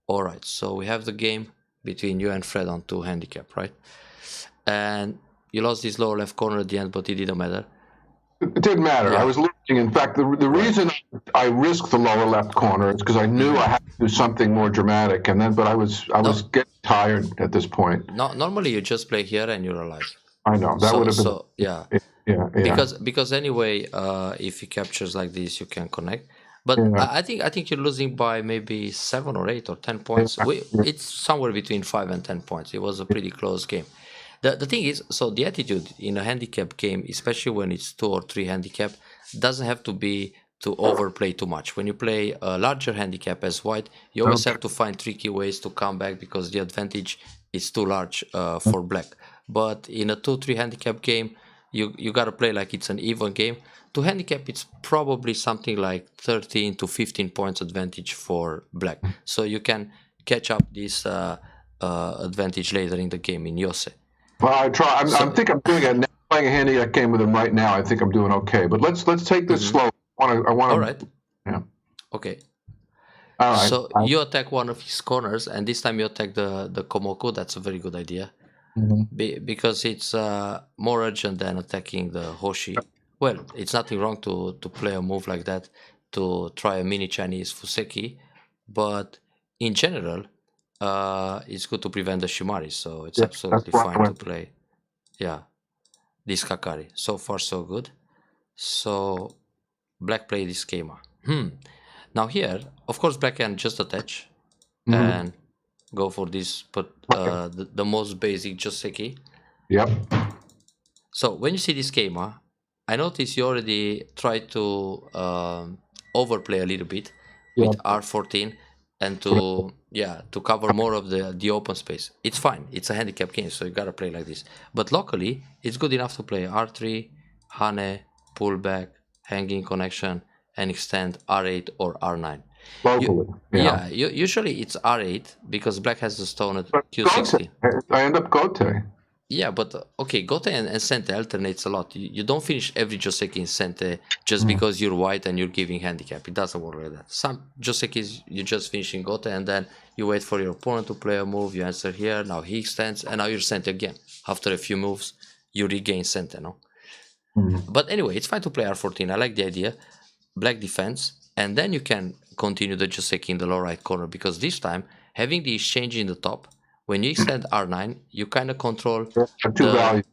All right, so we have the game between you and Fred on 2 handicap, right? And you lost this lower left corner at the end, but it didn't matter. It didn't matter. I was losing. In fact, the reason I risked the lower left corner is because I knew I had to do something more dramatic, but I was getting tired at this point. No, normally you just play here and you're alive. I know that would have been. So yeah. Yeah. Because anyway, if he captures like this, you can connect. But I think you're losing by maybe 7 or 8 or 10 points. It's somewhere between 5 and 10 points. It was a pretty close game. The thing is, so the attitude in a handicap game, especially when it's 2 or 3 handicap, doesn't have to be to overplay too much. When you play a larger handicap as white, you always have to find tricky ways to come back because the advantage is too large for black. But in a 2-3 handicap game, you gotta play like it's an even game. To handicap, it's probably something like 13 to 15 points advantage for black. So you can catch up this advantage later in the game in Yose. Well, I try. I think I'm doing it now. Playing a handicap game with him right now. I think I'm doing okay. But let's take this slow. I want to. All right. Yeah. Okay. All right. So you attack one of his corners, and this time you attack the Komoko. That's a very good idea. Because it's more urgent than attacking the Hoshi. Well, it's nothing wrong to play a move like that to try a mini Chinese Fuseki, but in general, it's good to prevent the Shimari, so it's absolutely fine to play. Yeah, this Kakari. So far, so good. So black play this schema. Now here, of course, black can just attach and go for this, but the most basic Joseki. Yep. So when you see this schema, I notice you already tried to overplay a little bit with R14 and to cover more of the open space. It's fine. It's a handicap game, so you gotta play like this. But locally, it's good enough to play R3, Hane, pullback, hanging connection, and extend R8 or R9. Locally. Usually it's R8 because black has the stone at Q16. I end up Gote. Yeah, but okay, Gote and Sente alternates a lot. You don't finish every Joseki in Sente just because you're white and you're giving handicap. It doesn't work like that. Some Josekis, you're just finishing Gote and then you wait for your opponent to play a move, you answer here, now he extends, and now you're Sente again. After a few moves, you regain Sente, no? But anyway, it's fine to play R14. I like the idea. Black defense, and then you can continue the Joseki in the lower right corner because this time, having the exchange in the top, when you extend R9, you kind of control the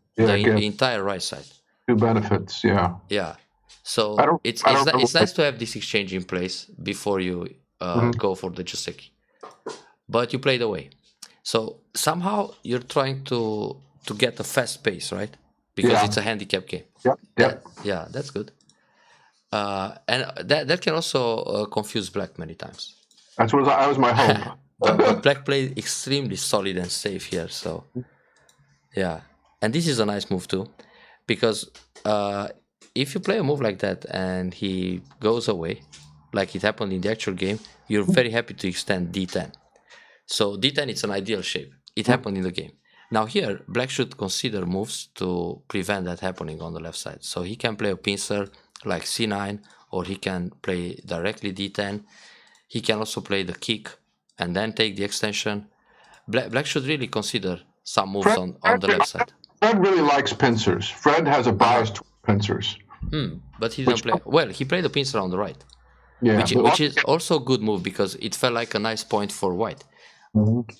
entire right side. 2 benefits, yeah. Yeah. So it's nice to have this exchange in place before you go for the Joseki. But you play the way. So somehow you're trying to get a fast pace, right? Because it's a handicap game. Yep. Yeah, that's good. And that can also confuse black many times. That was my hope. But black played extremely solid and safe here, so yeah. And this is a nice move too, because if you play a move like that and he goes away, like it happened in the actual game, you're very happy to extend D10. So D10 is an ideal shape. It happened in the game. Now here, black should consider moves to prevent that happening on the left side. So he can play a pincer like C9, or he can play directly D10. He can also play the kick and then take the extension. Black should really consider some moves on the left side. Fred really likes pincers. Fred has a bias to pincers. But he didn't play. Well, he played the pincer on the right. Yeah, which is also a good move because it felt like a nice point for white.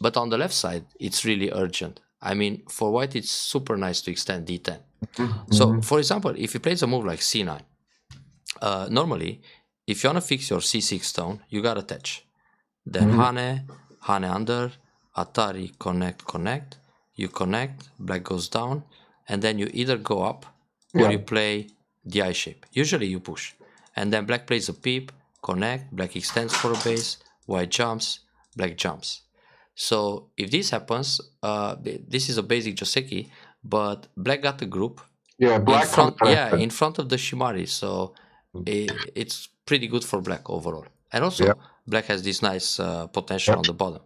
But on the left side, it's really urgent. I mean, for white, it's super nice to extend D10. So, for example, if he plays a move like C9, normally, if you want to fix your C6 stone, you got to attach. Then Hane under, Atari, connect, you connect, black goes down, and then you either go up or you play the I shape. Usually you push. And then black plays a peep, connect, black extends for a base, white jumps, black jumps. So if this happens, this is a basic Joseki, but black got the group in front of the Shimari, so it's pretty good for black overall. And also, black has this nice potential on the bottom.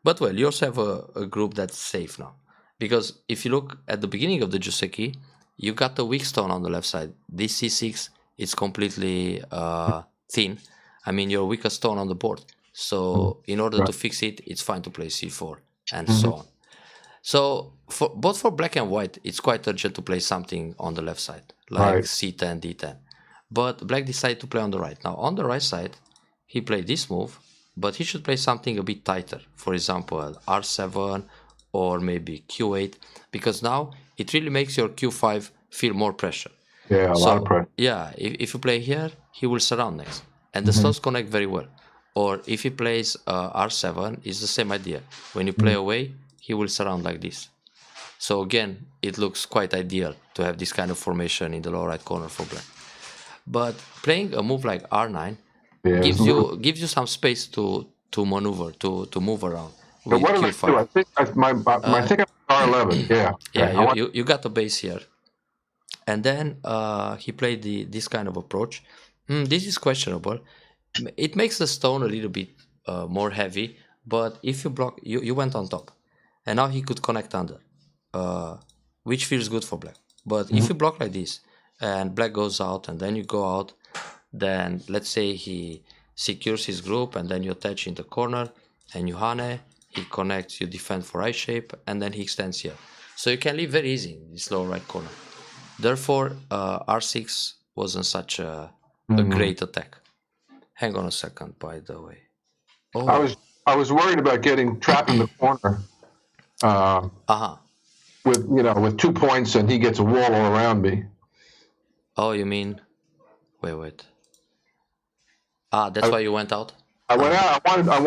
But well, you also have a group that's safe now. Because if you look at the beginning of the Joseki, you got the weak stone on the left side. This C6 is completely thin. I mean, your weakest stone on the board. So in order to fix it, it's fine to play c4 and so on. So both for black and white, it's quite urgent to play something on the left side, like c10, d10. But black decided to play on the right. Now on the right side, he played this move, but he should play something a bit tighter. For example, r7 or maybe q8, because now it really makes your q5 feel more pressure. Yeah, a lot of pressure. Yeah, if you play here, he will surround next, and the stones connect very well. Or if he plays r7, it's the same idea. When you play away, he will surround like this. So again, it looks quite ideal to have this kind of formation in the lower right corner for black. But playing a move like r9 gives you some space to maneuver, to move around with what q5. did I do? I think my thing is r11. Yeah. Yeah, you got the base here. And then he played this kind of approach. This is questionable. It makes the stone a little bit more heavy, but if you block, you went on top. And now he could connect under, which feels good for black. But if you block like this, and black goes out, and then you go out, then let's say he secures his group, and then you attach in the corner, and you hane, he connects, you defend for I shape, and then he extends here. So you can leave very easy in this lower right corner. Therefore, r6 wasn't such a great attack. Hang on a second, by the way. Oh. I was worried about getting trapped in the corner. With 2 points, and he gets a wall all around me. Oh, you mean? Wait. That's why you went out. I went out. I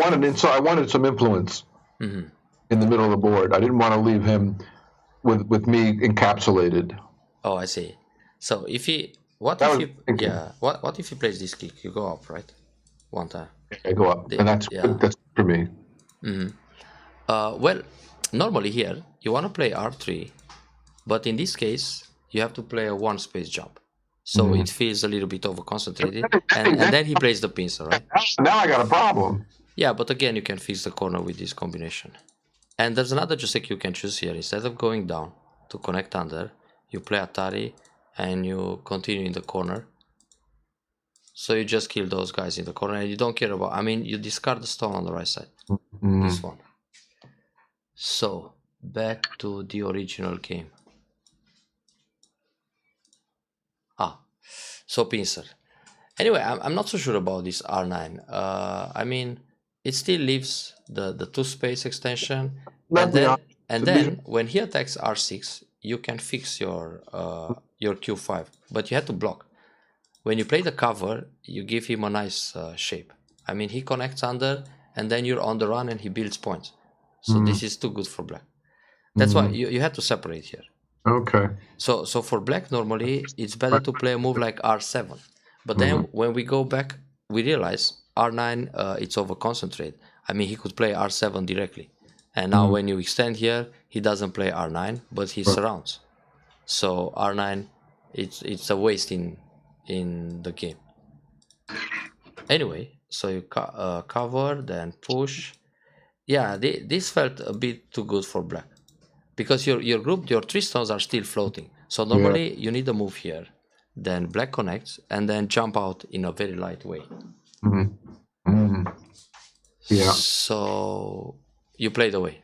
wanted some influence in the middle of the board. I didn't want to leave him with me encapsulated. Oh, I see. So if he, what if he plays this kick? You go up, right? One time. I go up, and that's for me. Well, normally here you want to play r3, but in this case you have to play a one space jump, so it feels a little bit over concentrated, and then he plays the pincer, right? Now I got a problem. Yeah, but again you can fix the corner with this combination. And there's another Joseki you can choose here. Instead of going down to connect under, you play Atari and you continue in the corner. So you just kill those guys in the corner, and you don't care about, I mean, you discard the stone on the right side. This one. So back to the original game. So pincer. Anyway, I'm not so sure about this r9. I mean, it still leaves the 2 space extension, and then when he attacks r6, you can fix your q5, but you have to block. When you play the cover, you give him a nice shape. I mean, he connects under, and then you're on the run, and he builds points. So this is too good for black. That's why you have to separate here. Okay. So for black, normally it's better to play a move like r7. But then when we go back, we realize r9 it's over concentrate. I mean, he could play r7 directly. And now when you extend here, he doesn't play r9, but he surrounds. So r9, it's a waste in the game. Anyway, so you cover, then push. Yeah, this felt a bit too good for black, because your group, your 3 stones are still floating. So normally you need a move here, then black connects, and then jump out in a very light way. Yeah. So you played away.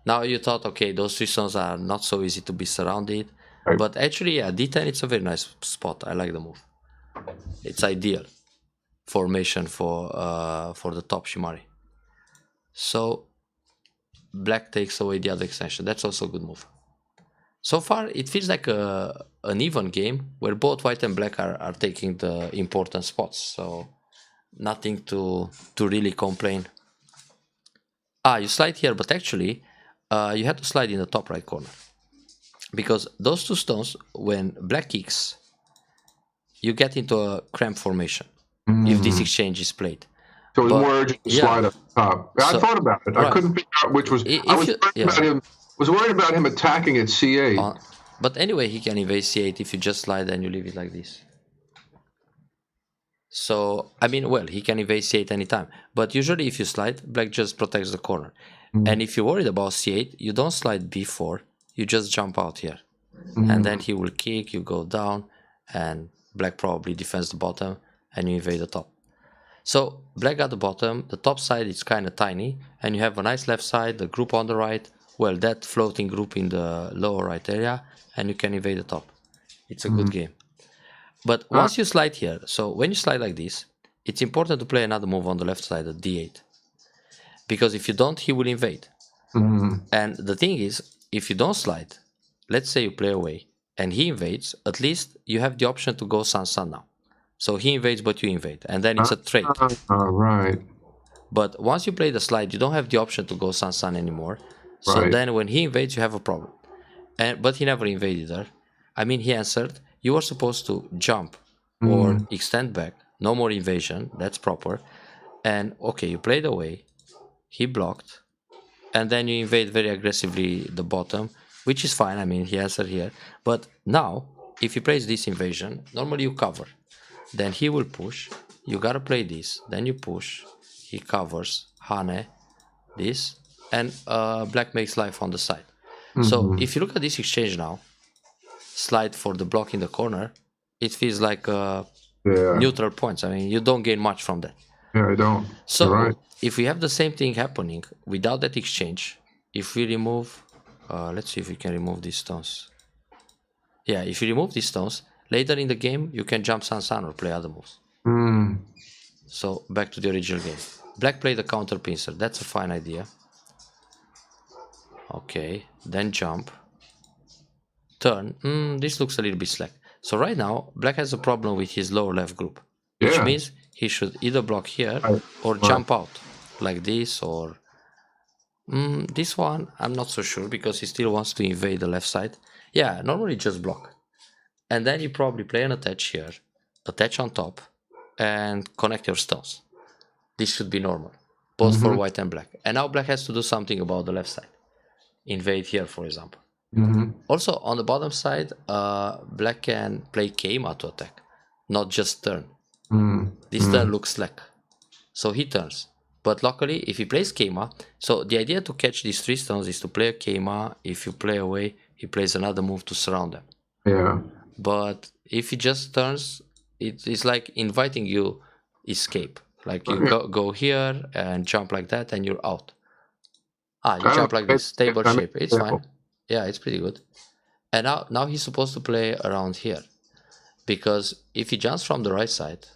Now you thought, okay, those 3 stones are not so easy to be surrounded. Right. But actually, yeah, d10, it's a very nice spot. I like the move. It's ideal formation for the top Shimari. So black takes away the other extension. That's also a good move. So far, it feels like an even game where both white and black are taking the important spots. So nothing to really complain. You slide here, but actually, you have to slide in the top right corner. Because those 2 stones, when black kicks, you get into a cramp formation if this exchange is played. So it's more urgent to slide up top. I thought about it. Right. I couldn't figure out which was. I was worried about him attacking at c8. But anyway, he can invade c8 if you just slide and you leave it like this. So, I mean, well, he can invade c8 anytime. But usually if you slide, black just protects the corner. And if you're worried about c8, you don't slide b4. You just jump out here. And then he will kick, you go down, and black probably defends the bottom, and you invade the top. So black got the bottom, the top side is kind of tiny, and you have a nice left side, the group on the right, well, that floating group in the lower right area, and you can invade the top. It's a good game. But once you slide here, so when you slide like this, it's important to play another move on the left side, at d8. Because if you don't, he will invade. And the thing is, if you don't slide, let's say you play away, and he invades, at least you have the option to go sun-sun now. So he invades, but you invade, and then it's a trade. Right. But once you play the slide, you don't have the option to go sun-sun anymore. So then when he invades, you have a problem. But he never invaded her. I mean, he answered. You were supposed to jump or extend back. No more invasion. That's proper. And okay, you played away. He blocked. And then you invade very aggressively the bottom, which is fine. I mean, he answered here. But now, if he plays this invasion, normally you cover. Then he will push. You gotta play this. Then you push. He covers. Hane. This. And black makes life on the side. So if you look at this exchange now, slide for the block in the corner, it feels like neutral points. I mean, you don't gain much from that. Yeah, I don't. So if we have the same thing happening without that exchange, if we remove, let's see if we can remove these stones. Yeah, if you remove these stones, later in the game, you can jump sun-sun or play other moves. So back to the original game. Black played a counter pincer. That's a fine idea. Okay, then jump. Turn. This looks a little bit slack. So right now, black has a problem with his lower left group, which means he should either block here or jump out like this, or this one I'm not so sure, because he still wants to invade the left side. Yeah, normally just block, and then you probably play an attach here, attach on top, and connect your stones. This should be normal, both for white and black. And now black has to do something about the left side. Invade here, for example. Also, on the bottom side, black can play Keima to attack, not just turn. This turn looks slack. So he turns. But luckily, if he plays Keima, so the idea to catch these 3 stones is to play a Keima. If you play away, he plays another move to surround them. Yeah. But if he just turns, it's like inviting you escape. Like you go here and jump like that, and you're out. You jump like this, stable shape. It's fine. Yeah, it's pretty good. And now he's supposed to play around here, because if he jumps from the right side,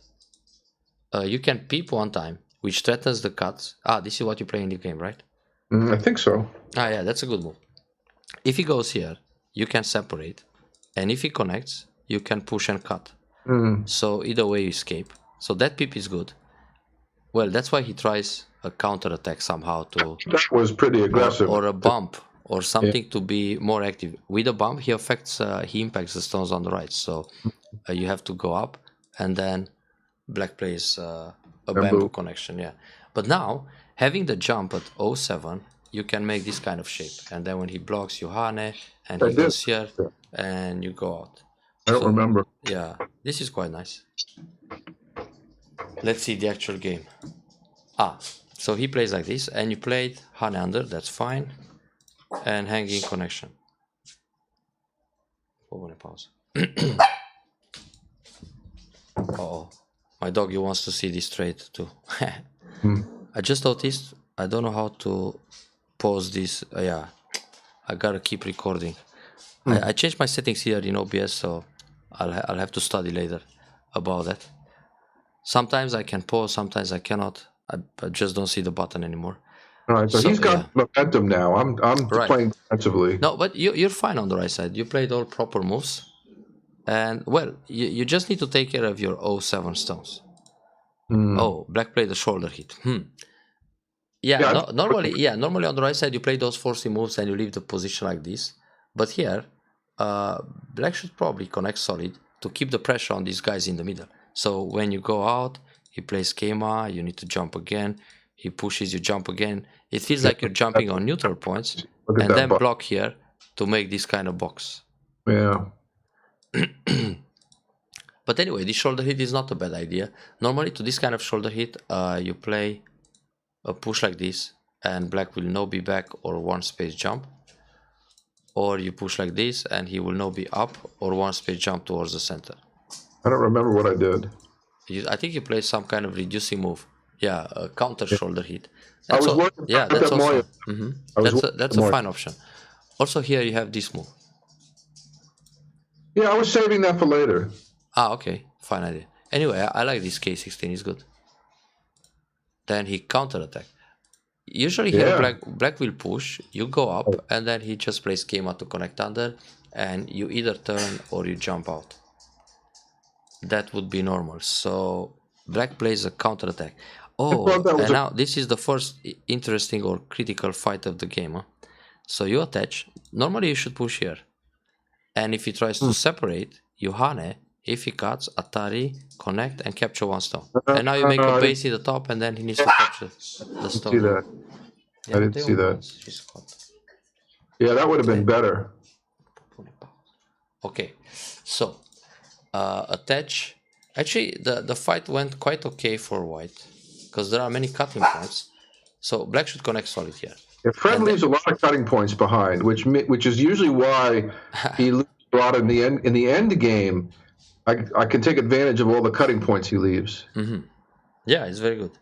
you can peep one time, which threatens the cuts. This is what you play in the game, right? I think so. Yeah, that's a good move. If he goes here, you can separate, and if he connects, you can push and cut. So either way you escape. So that peep is good. Well, that's why he tries a counter attack somehow to. That was pretty aggressive. Or a bump or something to be more active. With a bump, he impacts the stones on the right. So you have to go up, and then black plays a bamboo connection. Yeah. But now, having the jump at 07, you can make this kind of shape. And then when he blocks, you hane, and he goes here, and you go out. I don't remember. Yeah, this is quite nice. Let's see the actual game. So he plays like this, and you played hane under, that's fine. And hanging connection. Pause. Oh, my doggy wants to see this trade too. I just noticed, I don't know how to pause this. Yeah, I gotta keep recording. I changed my settings here in OBS, so I'll have to study later about that. Sometimes I can pause, sometimes I cannot. I just don't see the button anymore. All right, so he's got momentum now. I'm playing defensively. No, but you're fine on the right side. You played all proper moves, and well, you just need to take care of your 07 stones. Oh, black played a shoulder hit. Normally on the right side you play those forcing moves and you leave the position like this. But here, black should probably connect solid to keep the pressure on these guys in the middle. So when you go out, he plays Keima. You need to jump again. He pushes, you jump again. It feels like you're jumping on neutral points, and then block here to make this kind of box. Yeah. But anyway, this shoulder hit is not a bad idea. Normally to this kind of shoulder hit, you play a push like this, and black will no be back or one space jump. Or you push like this, and he will no be up or one space jump towards the center. I don't remember what I did. I think you play some kind of reducing move. Yeah, a counter shoulder hit. I was working Yeah, with that's that Moya. also that's a Moya. fine option. Also here you have this move. Yeah, I was saving that for later. Ah, okay, fine idea. Anyway, I like this K16. It's good. Then he counter attack. Usually here black will push. You go up, and then he just plays Kema to connect under, and you either turn or you jump out. That would be normal. So black plays a counter attack. Oh, and now this is the first interesting or critical fight of the game. Huh? So you attach. Normally you should push here. And if he tries to separate, you Hane. If he cuts, Atari, connect, and capture one stone. And now you make a base in the top, and then he needs to capture the stone. See that? Yeah, I didn't see that. Yeah, that would have been better. Okay, so attach. Actually, the fight went quite okay for white because there are many cutting points. So black should connect solid here. Yeah, Fred leaves a lot of cutting points behind, which is usually why he loses a lot in the end. In the end game, I can take advantage of all the cutting points he leaves. Yeah, it's very good.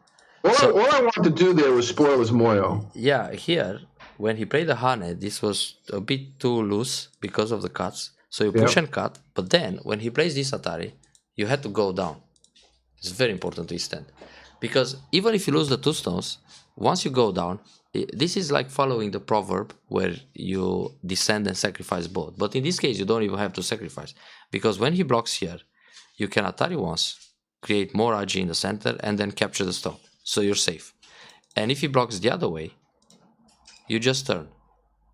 All I wanted to do there was spoil his Moyo. Yeah, here when he played the Hane, this was a bit too loose because of the cuts. So you push and cut, but then when he plays this Atari, you had to go down. It's very important to extend. Because even if you lose the two stones, once you go down, this is like following the proverb where you descend and sacrifice both. But in this case, you don't even have to sacrifice. Because when he blocks here, you can Atari once, create more RG in the center, and then capture the stone. So you're safe. And if he blocks the other way, you just turn.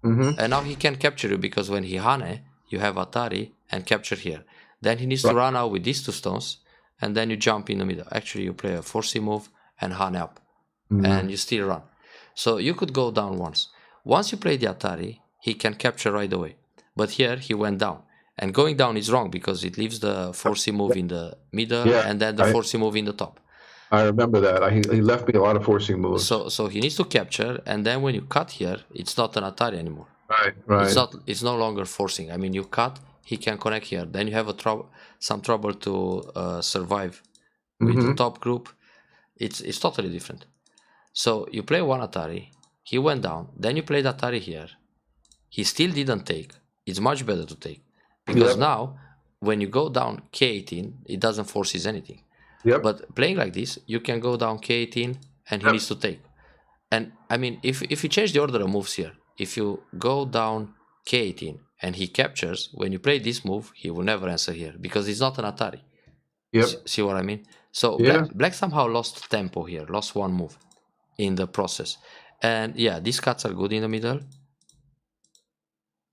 And now he can capture you because when he Hane, you have Atari and capture here. Then he needs to run out with these two stones, and then you jump in the middle. Actually, you play a forcing move and Hane up, and you still run. So you could go down once. Once you play the Atari, he can capture right away. But here, he went down. And going down is wrong because it leaves the forcing move in the middle and then the forcing move in the top. I remember that. He left me a lot of forcing moves. So he needs to capture, and then when you cut here, it's not an Atari anymore. Right. It's no longer forcing. I mean, you cut, he can connect here. Then you have some trouble to survive with the top group. It's totally different. So you play one Atari, he went down. Then you play the Atari here. He still didn't take. It's much better to take because now when you go down K18, it doesn't forces anything. But playing like this, you can go down K18 and he needs to take. And I mean, if you change the order of moves here, if you go down K18 and he captures, when you play this move, he will never answer here because it's not an Atari. See what I mean? So black somehow lost tempo here, lost one move in the process. And yeah, these cuts are good in the middle.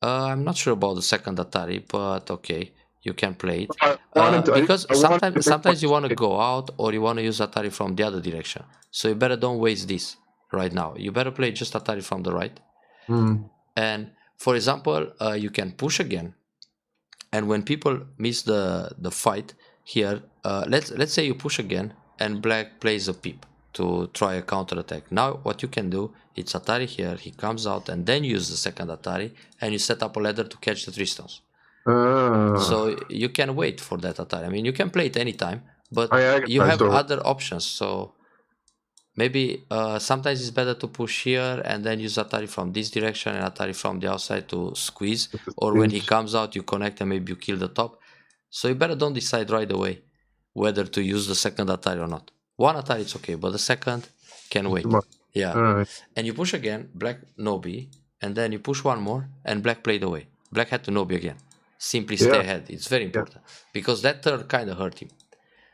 I'm not sure about the second Atari, but okay, you can play it. Because sometimes you want to go out or you want to use Atari from the other direction. So you better don't waste this right now. You better play just Atari from the right. And for example, you can push again. And when people miss the fight here, let's say you push again and black plays a peep to try a counter attack. Now what you can do, it's Atari here, he comes out and then use the second Atari and you set up a ladder to catch the 3 stones. So you can wait for that Atari. I mean, you can play it anytime, but you have other options. So maybe sometimes it's better to push here and then use Atari from this direction and Atari from the outside to squeeze. Or when he comes out, you connect and maybe you kill the top. So you better don't decide right away whether to use the second Atari or not. One Atari it's okay, but the second can wait. Yeah. And you push again, black Nobi, and then you push one more and black played away. Black had to Nobi again. Simply stay ahead. It's very important because that third kind of hurt him.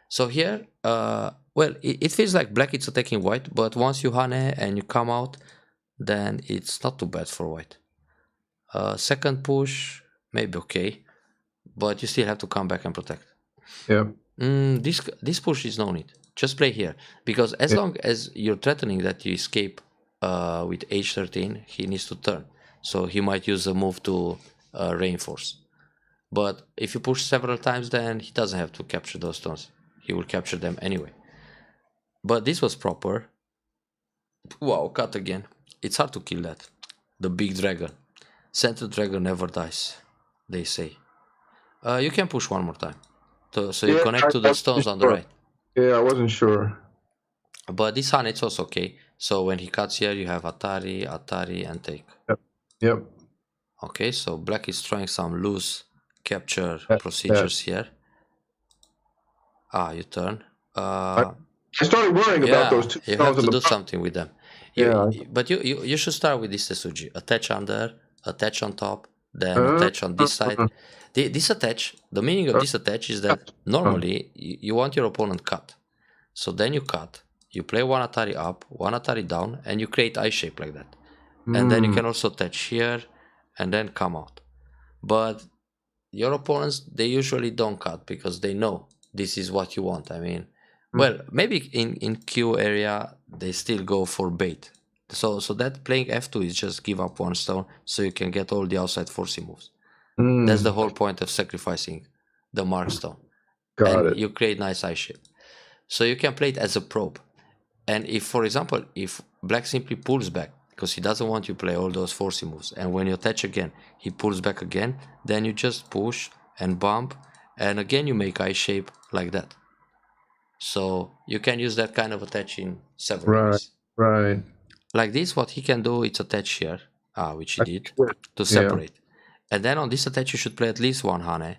So here, well, it feels like black is attacking white, but once you Hane and you come out, then it's not too bad for white. Second push, maybe okay, but you still have to come back and protect. This push is no need. Just play here because as long as you're threatening that you escape with H13, he needs to turn. So he might use a move to reinforce. But if you push several times, then he doesn't have to capture those stones. He will capture them anyway. But this was proper. Wow, cut again. It's hard to kill that. The big dragon. Center dragon never dies, they say. You can push one more time. So you connect to the stones on the right. Yeah, I wasn't sure. But this hand, it's also okay. So when he cuts here, you have Atari, Atari, and take. Yep. Yep. Okay, so black is trying some loose capture That- procedures here. Ah, you turn. I started worrying about those Yeah, two you have stones to on the do top. something with them. Yeah. But you should start with this Tesuji. Attach under, attach on top, then attach on this side. This attach, the meaning of this attach is that normally you want your opponent cut. So then you cut, you play one Atari up, one Atari down, and you create I shape like that. And then you can also attach here and then come out. But your opponents, they usually don't cut because they know this is what you want. I mean, well, maybe in Q area they still go for bait. So that playing F2 is just give up one stone so you can get all the outside forcing moves. That's the whole point of sacrificing the mark stone. Got And it. you create nice I shape. So you can play it as a probe. And if, for example, if black simply pulls back because he doesn't want you to play all those forcing moves, and when you attach again, he pulls back again, then you just push and bump, and again you make I shape like that. So you can use that kind of attach in several ways. Right. Like this, what he can do is attach here, which he did, to Yeah. separate. And then on this attach, you should play at least one Hane.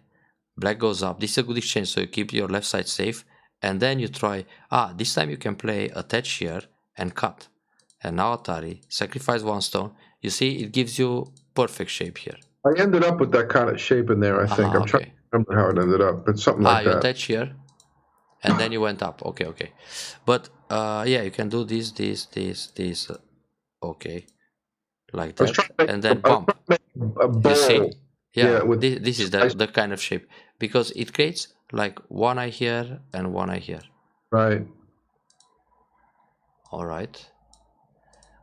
Black goes up. This is a good exchange, so you keep your left side safe. And then you try, this time you can play attach here and cut. And now Atari, sacrifice one stone. You see, it gives you perfect shape here. I ended up with that kind of shape in there, I think. I'm trying to remember how it ended up, but something like You that. attach here, and then you went up. Okay. But yeah, you can do this. Okay, like that, and then bump. You see? Yeah, this is the kind of shape, because it creates like one eye here and one eye here. Right. All right.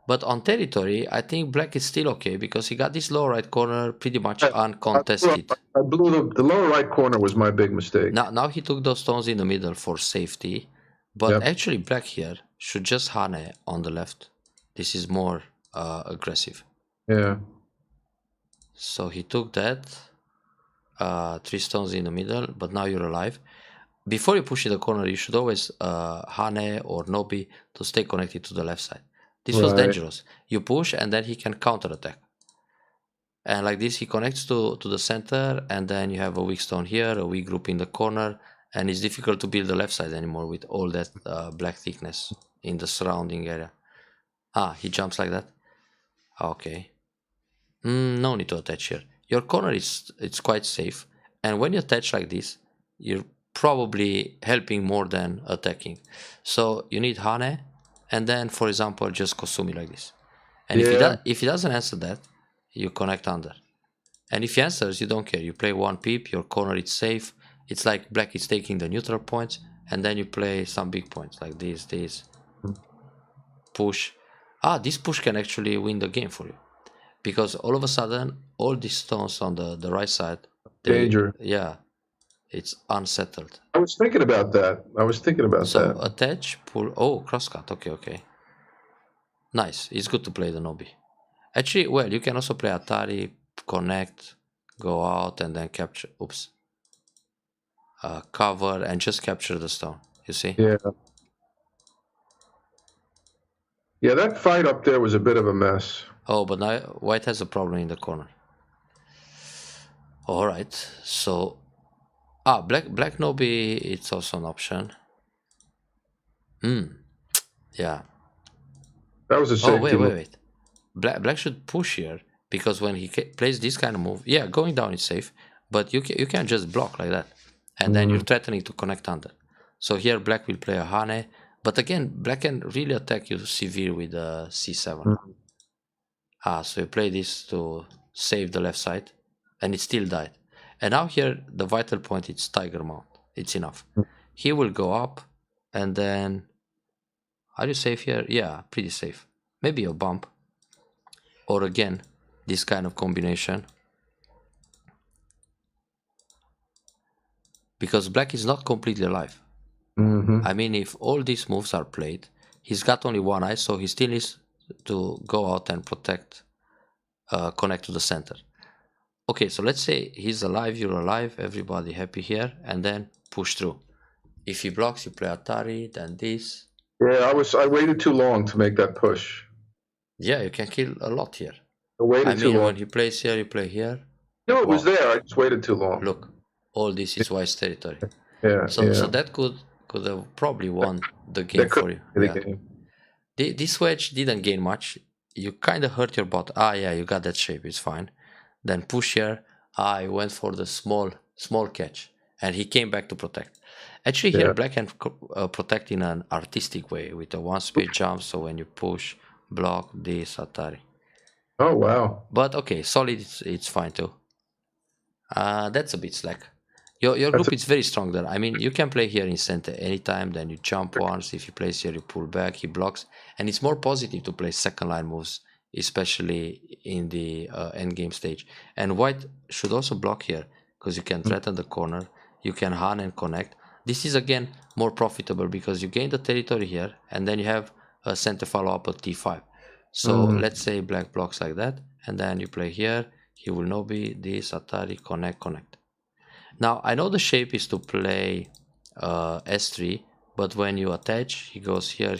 But on territory, I think black is still okay because he got this lower right corner pretty much uncontested. I blew the lower right corner was my big mistake. Now he took those stones in the middle for safety, but actually black here should just Hane on the left. This is more aggressive. Yeah. So he took that, 3 stones in the middle, but now you're alive. Before you push in the corner, you should always Hane or Nobi to stay connected to the left side. This was dangerous. You push and then he can counter attack. And like this, he connects to the center, and then you have a weak stone here, a weak group in the corner, and it's difficult to build the left side anymore with all that black thickness in the surrounding area. He jumps like that. Okay. No need to attach here. Your corner it's quite safe, and when you attach like this, you're probably helping more than attacking. So you need Hane, and then, for example, just Kosumi like this. And if he doesn't answer that, you connect under. And if he answers, you don't care. You play one peep, your corner is safe. It's like black is taking the neutral points, and then you play some big points like this. Push. This push can actually win the game for you. Because all of a sudden, all these stones on the right side, danger. Yeah, it's unsettled. I was thinking about that. So attach, pull. Oh, crosscut. Okay. Nice. It's good to play the Nobi. Actually, well, you can also play Atari, connect, go out, and then capture. Oops. Cover and just capture the stone. You see? Yeah. Yeah, that fight up there was a bit of a mess. Oh, but now white has a problem in the corner. All right. So, black Nobi, it's also an option. Yeah. That was a safety move. Wait. Black should push here, because when he plays this kind of move, yeah, going down is safe, but you can't just block like that, and then you're threatening to connect under. So here black will play a Hane, but again, black can really attack you severe with a C7. So you play this to save the left side, and it still died. And now here, the vital point is Tiger Mount. It's enough. He will go up, and then... Are you safe here? Yeah, pretty safe. Maybe a bump. Or again, this kind of combination. Because black is not completely alive. I mean, if all these moves are played, he's got only one eye, so he still needs to go out and protect, connect to the center. Okay, so let's say he's alive, you're alive, everybody happy here, and then push through. If he blocks, you play Atari, then this. Yeah, I waited too long to make that push. Yeah, you can kill a lot here. I waited too long. When he plays here, you play here. No, it was there. I just waited too long. Look, all this is White's territory. Yeah. So that could have probably won the game for you. This wedge didn't gain much. You kind of hurt your bot. Yeah, you got that shape. It's fine. Then push here. I went for the small catch, and he came back to protect. Actually, here black can protect in an artistic way with a one-speed jump. So when you push, block this Atari. Oh wow! But okay, solid. It's fine too. That's a bit slack. Your group is very strong there. I mean, you can play here in center anytime. Then you jump once. If you place here, you pull back. He blocks, and it's more positive to play second line moves, especially in the end game stage. And white should also block here because you can threaten the corner. You can hunt and connect. This is again more profitable because you gain the territory here, and then you have a center follow up at t5. So let's say black blocks like that, and then you play here. He will now be this Atari connect. Now I know the shape is to play s3, but when you attach, he goes here,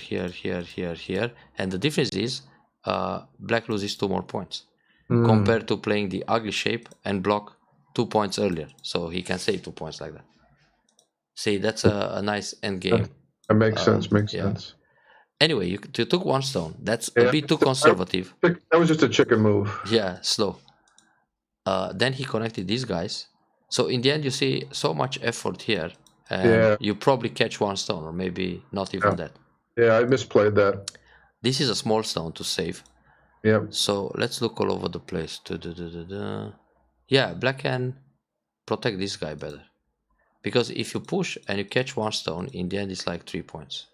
and the difference is black loses 2 more points compared to playing the ugly shape and block 2 points earlier. So he can save 2 points like that. See, that's a nice end game. That makes sense. Makes sense. Anyway, you took 1 stone. That's a bit too conservative. That was just a chicken move. Yeah, slow. Then he connected these guys. So in the end, you see so much effort here, and you probably catch 1 stone, or maybe not even that. Yeah, I misplayed that. This is a small stone to save. Yep. So let's look all over the place. Yeah, black can protect this guy better. Because if you push and you catch 1 stone, in the end it's like 3 points.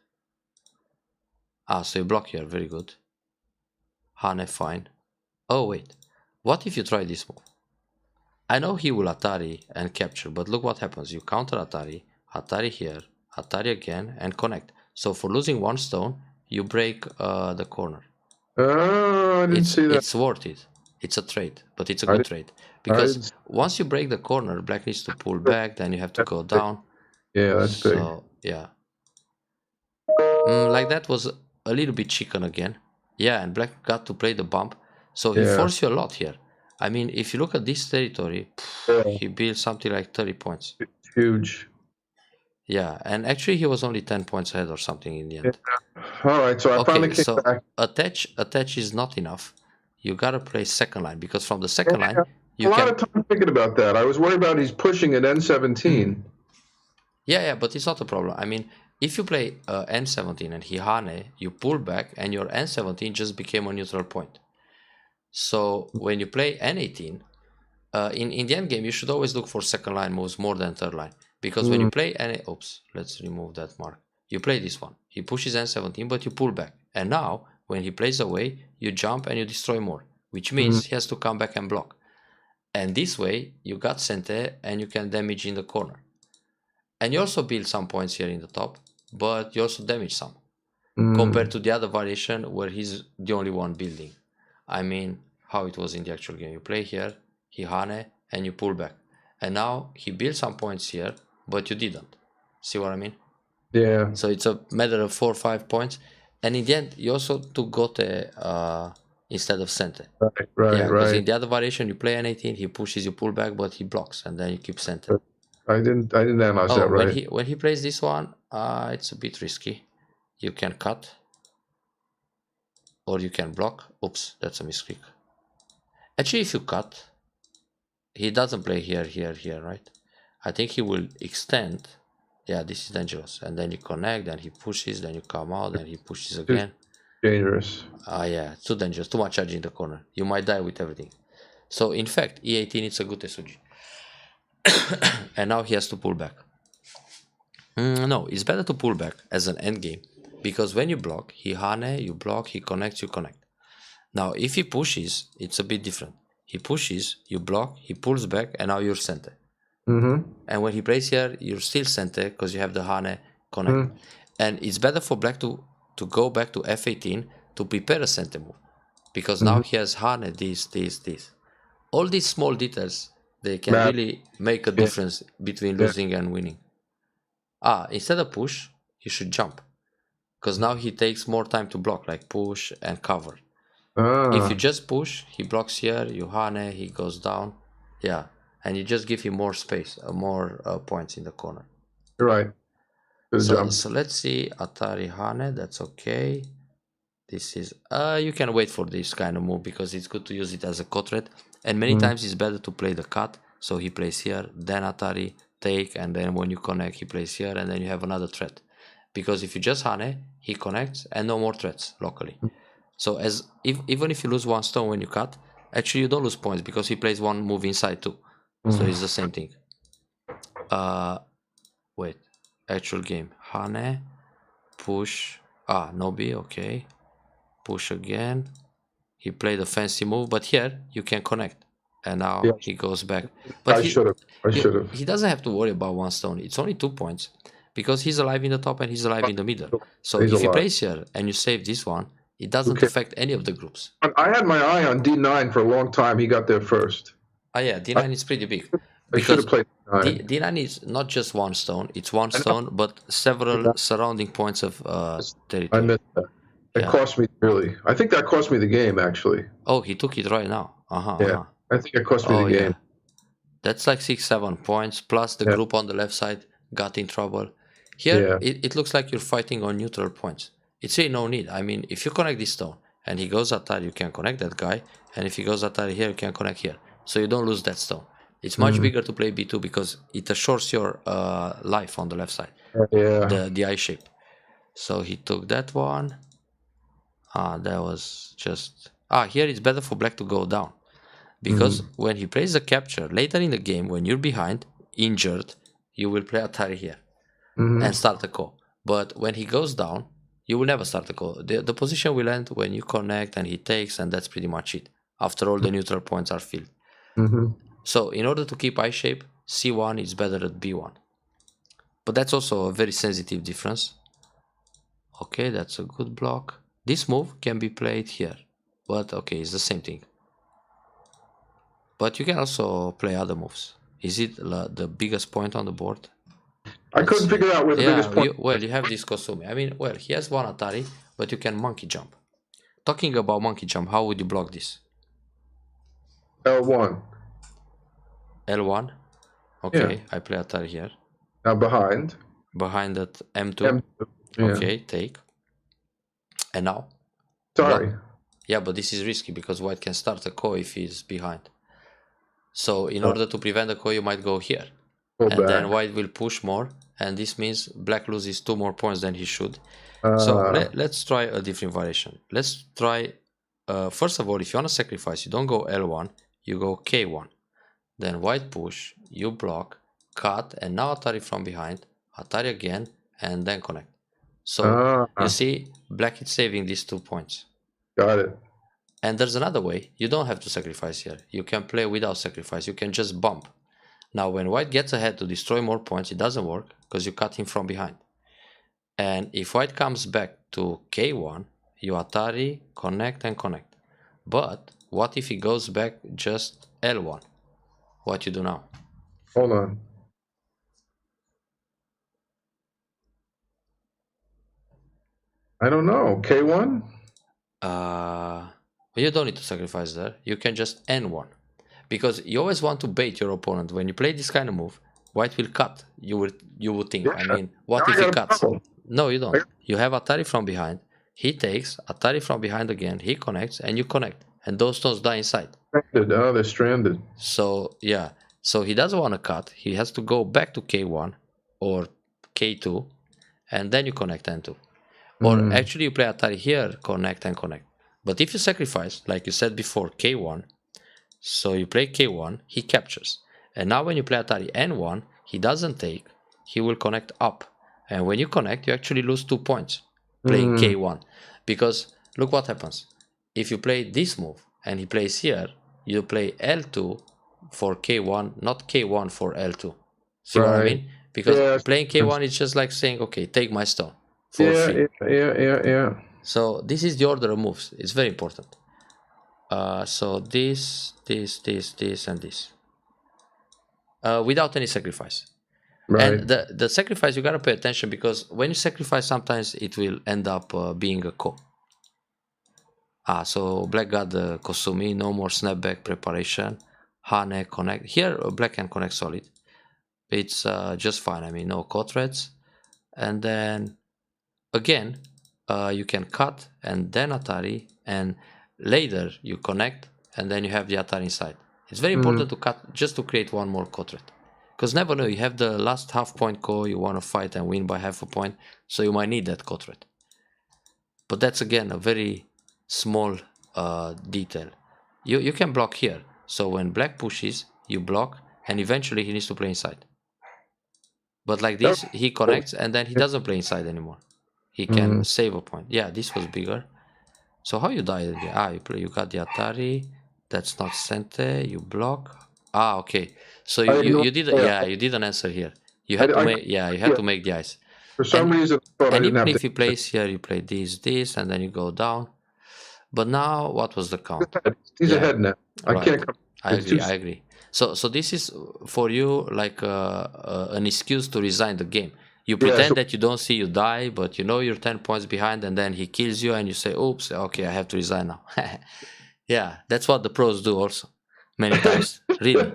So you block here, very good. Hane, fine. Oh wait, what if you try this move? I know he will Atari and capture, but look what happens. You counter Atari, Atari here, Atari again, and connect. So for losing 1 stone, you break the corner. Oh, I didn't see that. It's worth it. It's a trade, but it's a good trade. Because once you break the corner, black needs to pull back, then you have to go down. Yeah, that's big. So, yeah. Like that was a little bit chicken again. Yeah, and black got to play the bump. So he forced you a lot here. I mean, if you look at this territory, he built something like 30 points. It's huge. Yeah, and actually he was only 10 points ahead or something in the end. All right, so I finally came back. Attach is not enough. You gotta play second line, because from the second line, you can... A lot of time thinking about that. I was worried about he's pushing at N17. Yeah, but it's not a problem. I mean, if you play N17 and he Hane, you pull back and your N17 just became a neutral point. So when you play N18, in the end game, you should always look for second line moves more than third line. Because when you play oops, let's remove that mark. You play this one. He pushes N17, but you pull back. And now, when he plays away, you jump and you destroy more. Which means he has to come back and block. And this way, you got Sente and you can damage in the corner. And you also build some points here in the top, but you also damage some. Compared to the other variation where he's the only one building. I mean, how it was in the actual game. You play here, he Hane, and you pull back. And now he built some points here, but you didn't. See what I mean? Yeah. So it's a matter of 4 or 5 points. And in the end, you also took Gote instead of Sente. Right. Because in the other variation, you play N18, he pushes, you pull back, but he blocks, and then you keep Sente. I didn't analyze that right. When he plays this one, it's a bit risky. You can cut, or you can block. Oops, that's a misclick. Actually, if you cut, he doesn't play here, right? I think he will extend. Yeah, this is dangerous. And then you connect, then he pushes, then you come out, then he pushes again. Dangerous. Yeah, too dangerous. Too much charge in the corner. You might die with everything. So, in fact, E18 it's a good Tesuji. And now he has to pull back. No, it's better to pull back as an endgame. Because when you block, he Hane, you block, he connects, you connect. Now, if he pushes, it's a bit different. He pushes, you block, he pulls back, and now you're Sente. And when he plays here, you're still Sente because you have the Hane connect. And it's better for black to go back to F18 to prepare a Sente move. Because now he has Hane, this. All these small details, they can really make a difference between losing and winning. Instead of push, you should jump. Because now he takes more time to block, like push and cover. If you just push, he blocks here, you hane, he goes down. Yeah, and you just give him more space, more points in the corner. You're right. So let's see, Atari hane, that's okay. This is, you can wait for this kind of move because it's good to use it as a cut threat. And many times it's better to play the cut. So he plays here, then Atari, take, and then when you connect, he plays here, and then you have another threat. Because if you just hane, he connects, and no more threats locally. So even if you lose one stone when you cut, actually you don't lose points because he plays one move inside too. So it's the same thing. Wait, actual game. Hane, push. Nobi, okay. Push again. He played a fancy move, but here you can connect. And now he goes back. But I should have. He doesn't have to worry about one stone. It's only 2 points because he's alive in the top and he's alive in the middle. So if he plays here and you save this one, it doesn't affect any of the groups. I had my eye on D9 for a long time. He got there first. Yeah, D9 is pretty big. Because D9 is not just one stone, it's one stone, but several surrounding points of territory. I missed that. It cost me really. I think that cost me the game, actually. Oh, he took it right now. I think it cost me the game. That's like 6-7 points, plus the group on the left side got in trouble. Here, it looks like you're fighting on neutral points. It's really no need. I mean, if you connect this stone, and he goes Atari, you can connect that guy, and if he goes Atari here, you can connect here. So you don't lose that stone. It's much bigger to play B2 because it assures your life on the left side. The I shape. So he took that one. That was just... here it's better for black to go down. Because when he plays the capture, later in the game, when you're behind, injured, you will play Atari here. And start the call. But when he goes down, you will never start the call. The position will end when you connect and he takes, and that's pretty much it. After all the neutral points are filled. So in order to keep I shape, C1 is better at B1. But that's also a very sensitive difference. Okay, that's a good block. This move can be played here. But okay, it's the same thing. But you can also play other moves. Is it the biggest point on the board? I couldn't figure out where the biggest point... you have this Kosumi. I mean, he has one Atari, but you can monkey jump. Talking about monkey jump, how would you block this? L1. L1? Okay, I play Atari here. Now behind. Behind that M2. Okay, take. And now? Sorry. Block. Yeah, but this is risky because white can start a ko if he's behind. So in order to prevent the ko, you might go here. Then white will push more, and this means black loses 2 more points than he should. So let's try a different variation. Let's try, first of all, if you want to sacrifice, you don't go L1, you go K1. Then white push, you block, cut, and now Atari from behind, Atari again, and then connect. So you see, black is saving these 2 points. Got it. And there's another way. You don't have to sacrifice here. You can play without sacrifice. You can just bump. Now, when white gets ahead to destroy more points, it doesn't work because you cut him from behind. And if white comes back to K1, you Atari, connect and connect. But what if he goes back just L1? What you do now? Hold on. I don't know. K1? You don't need to sacrifice there. You can just N1. Because you always want to bait your opponent. When you play this kind of move, white will cut. You would think. I mean, what if he cuts? No, you don't. You have Atari from behind. He takes Atari from behind again. He connects, and you connect. And those stones die inside. They're stranded. So, yeah. So he doesn't want to cut. He has to go back to K1 or K2, and then you connect N2. Or actually, you play Atari here, connect and connect. But if you sacrifice, like you said before, K1, so you play K1, he captures. And now when you play Atari N1, he doesn't take, he will connect up. And when you connect, you actually lose 2 points playing K1. Because look what happens. If you play this move and he plays here, you play L2 for K1, not K1 for L2. See what I mean? Because playing K1 is just like saying, okay, take my stone for free. Yeah. So this is the order of moves. It's very important. So this, and this. Without any sacrifice. Right. And the sacrifice, you got to pay attention, because when you sacrifice, sometimes it will end up being a ko. So black got the Kosumi, no more snapback preparation. Hane connect. Here, black can connect solid. It's just fine. I mean, no co threads. And then again, you can cut and then Atari, and later you connect, and then you have the Atari inside. It's very important to cut just to create one more co thread. Because never know, you have the last half point ko, you want to fight and win by half a point, so you might need that co thread. But that's again a very small detail. You can block here. So when black pushes, you block, and eventually he needs to play inside. But like this, he connects, and then he doesn't play inside anymore. He can save a point. Yeah, this was bigger. So how you died again? You got the Atari. That's not Sente. You block. Okay. So you did you did an answer here. You had to make you had to make the ice. For some reason, and even if he plays here, you play this, and then you go down. But now, what was the count? He's ahead now. I Right. can't. I agree. So this is for you like an excuse to resign the game. You pretend that you don't see you die, but you know you're 10 points behind, and then he kills you, and you say, oops, okay, I have to resign now. Yeah, that's what the pros do also, many times. Really.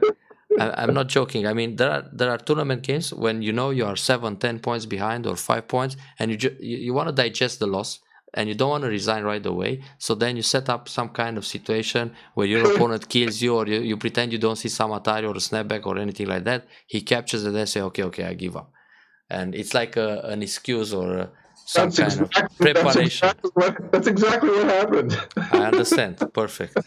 I'm not joking. I mean, there are tournament games when you know you are 7-10 points behind, or 5 points, and you want to digest the loss, and you don't want to resign right away. So then you set up some kind of situation where your opponent kills you, or you pretend you don't see some Atari or a snapback or anything like that. He captures it, and then say, okay, I give up. And it's like an excuse or some kind of preparation. That's exactly what happened. I understand. Perfect.